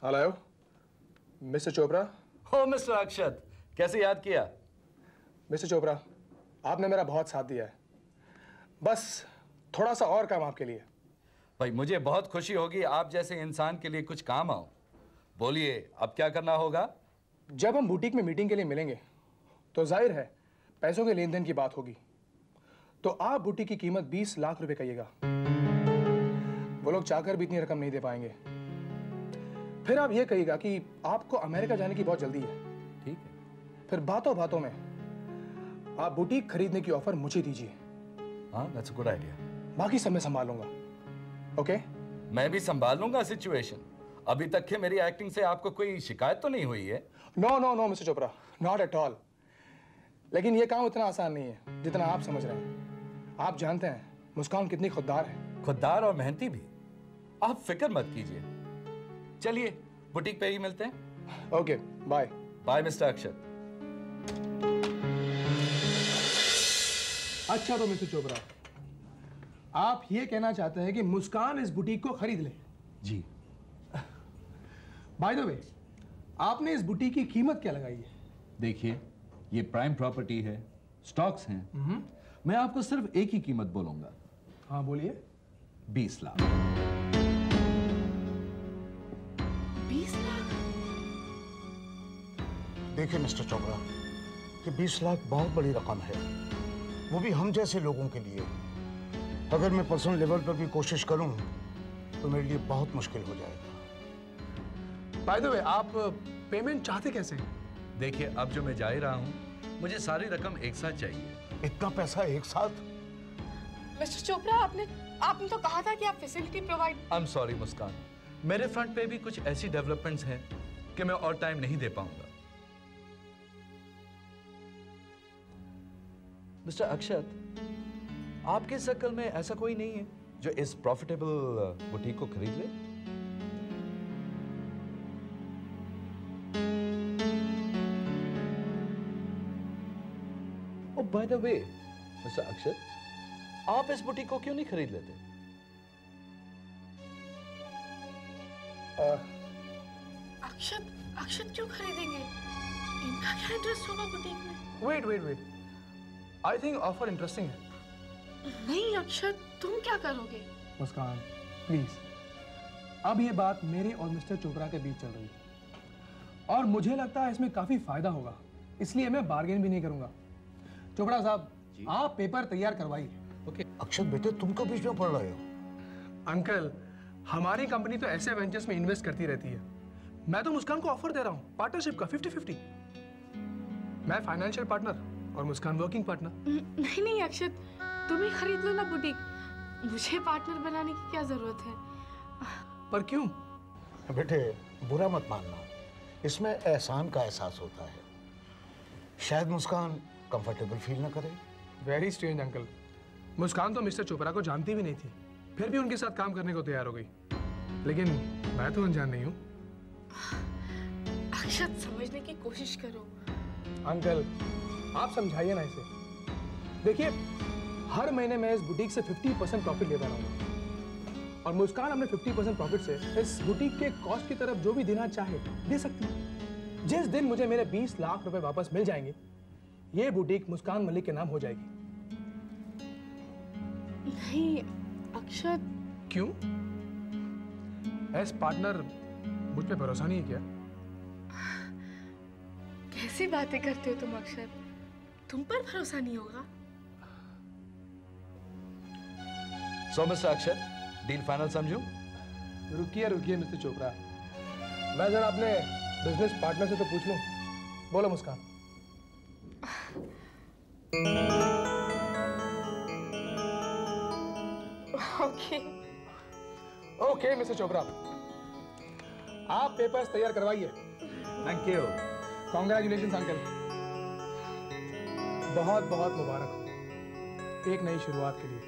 Hello mister Chopra. हो mister अक्षत, कैसे याद किया? मिस्टर चोपड़ा, आपने मेरा बहुत साथ दिया है, बस थोड़ा सा और काम आपके लिए। भाई मुझे बहुत खुशी होगी आप जैसे इंसान के लिए कुछ काम आओ। बोलिए अब क्या करना होगा? जब हम बुटीक में मीटिंग के लिए मिलेंगे तो जाहिर है पैसों के लेन देन की बात होगी, तो आप बुटीक की कीमत 20 लाख रुपए कहिएगा। वो लोग चाहकर भी इतनी रकम नहीं दे पाएंगे। फिर आप ये कहिएगा कि आपको अमेरिका जाने की बहुत जल्दी है। ठीक है। फिर बातों बातों में आप बुटीक खरीदने की ऑफर मुझे दीजिए। हाँ, दैट्स अ गुड आइडिया। बाकी सब मैं संभाल लूंगा। ओके? मैं भी संभाल लूंगा सिचुएशन। अभी तक के मेरी एक्टिंग से आपको कोई शिकायत तो नहीं हुई है? No no no mister Chopra, not at all. लेकिन ये काम इतना आसान नहीं है जितना आप समझ रहे हैं। आप जानते हैं मुस्कान कितनी खुददार है। खुददार और मेहनती भी। आप फिक्र मत कीजिए। चलिए बुटीक पे ही मिलते हैं। Okay, bye. Bye mister Akshat. अच्छा तो मिस्टर चोपड़ा, आप ये कहना चाहते हैं कि मुस्कान इस बुटीक को खरीद ले? जी। बाय द वे, आपने इस बुटीक की कीमत क्या लगाई है? देखिए, ये प्राइम प्रॉपर्टी है, स्टॉक्स हैं। मैं आपको सिर्फ एक ही कीमत बोलूंगा। हाँ बोलिए। 20 लाख। 20 लाख? देखिए मिस्टर चोपड़ा, ये 20 लाख बहुत बड़ी रकम है, वो भी हम जैसे लोगों के लिए। अगर मैं पर्सनल लेवल पर भी कोशिश करूं तो मेरे लिए बहुत मुश्किल हो जाएगा। बाय द वे, आप पेमेंट चाहते कैसे? देखिए अब जो मैं जा ही रहा हूँ, मुझे सारी रकम एक साथ चाहिए। इतना पैसा एक साथ? मिस्टर चोपड़ा, आपने तो कहा था कि आप facility provide. I am sorry Muskan, मेरे फ्रंट पे भी कुछ ऐसी डेवलपमेंट्स हैं कि मैं और टाइम नहीं दे पाऊंगा। मिस्टर अक्षत, आपके सर्कल में ऐसा कोई नहीं है जो इस प्रॉफिटेबल बुटीक को खरीद ले? ओ बाय द वे मिस्टर अक्षत, आप इस बुटीक को क्यों नहीं खरीद लेते? अक्षत क्यों खरीदेंगे? इनका क्या इंटरेस्ट होगा बुटीक में? Wait wait wait, I think offer interesting है। नहीं अक्षत, तुम क्या करोगे? मुस्कान प्लीज, अब ये बात मेरे और मिस्टर चोपड़ा के बीच चल रही है और मुझे लगता है इसमें काफी फायदा होगा, इसलिए मैं बार्गेन भी नहीं करूंगा। चोपड़ा साहब, आप पेपर तैयार करवाइए। ओके। अक्षत बेटे, तुम क्यों बीच में पड़ रहे हो? अंकल, हमारी कंपनी तो ऐसे वेंचर्स में इन्वेस्ट करती रहती है। मैं तो मुस्कान को ऑफर दे रहा हूँ पार्टनरशिप का 50-50। मैं फाइनेंशियल पार्टनर और मुस्कान वर्किंग पार्टनर। नहीं अक्षत, तुम ही खरीद लो ना बुटीक। मुझे पार्टनर बनाने की क्या जरूरत है? पर क्यों? बेटे बुरा मत मानना, इसमें एहसान का एहसास होता है। शायद मुस्कान कंफर्टेबल फील ना करे। वेरी स्ट्रेंज अंकल, मुस्कान तो मिस्टर चोपड़ा को जानती भी नहीं थी, फिर भी उनके साथ काम करने को तैयार हो गई। लेकिन मैं तो अनजान नहीं हूँ। अक्षत, समझने की कोशिश करो। अंकल, आप समझाइए ना इसे। देखिए, हर महीने मैं इस बुटीक से 50% प्रॉफिट लेता रहूंगा और मुस्कान अपने 50% प्रॉफिट से इस बुटीक के कॉस्ट की तरफ जो भी देना चाहे दे सकती है। जिस दिन मुझे मेरे 20 लाख रुपए वापस मिल जाएंगे, ये बुटीक मुस्कान मलिक के नाम हो जाएगी। नहीं अक्षत। क्यों? एज पार्टनर मुझ पे भरोसा नहीं है क्या? कैसी बातें करते हो तुम अक्षत? तुम पर भरोसा नहीं होगा? सो मिस्टर अक्षत, डील फाइनल समझूं? रुकिए रुकिए मिस्टर चोपड़ा, मैं जरा अपने बिजनेस पार्टनर से तो पूछ लूं। बोलो मुस्कान। ओके ओके मिस्टर चोपड़ा, आप पेपर्स तैयार करवाइए। Thank you. कॉन्ग्रेचुलेशन अंकल, बहुत बहुत मुबारक हो एक नई शुरुआत के लिए।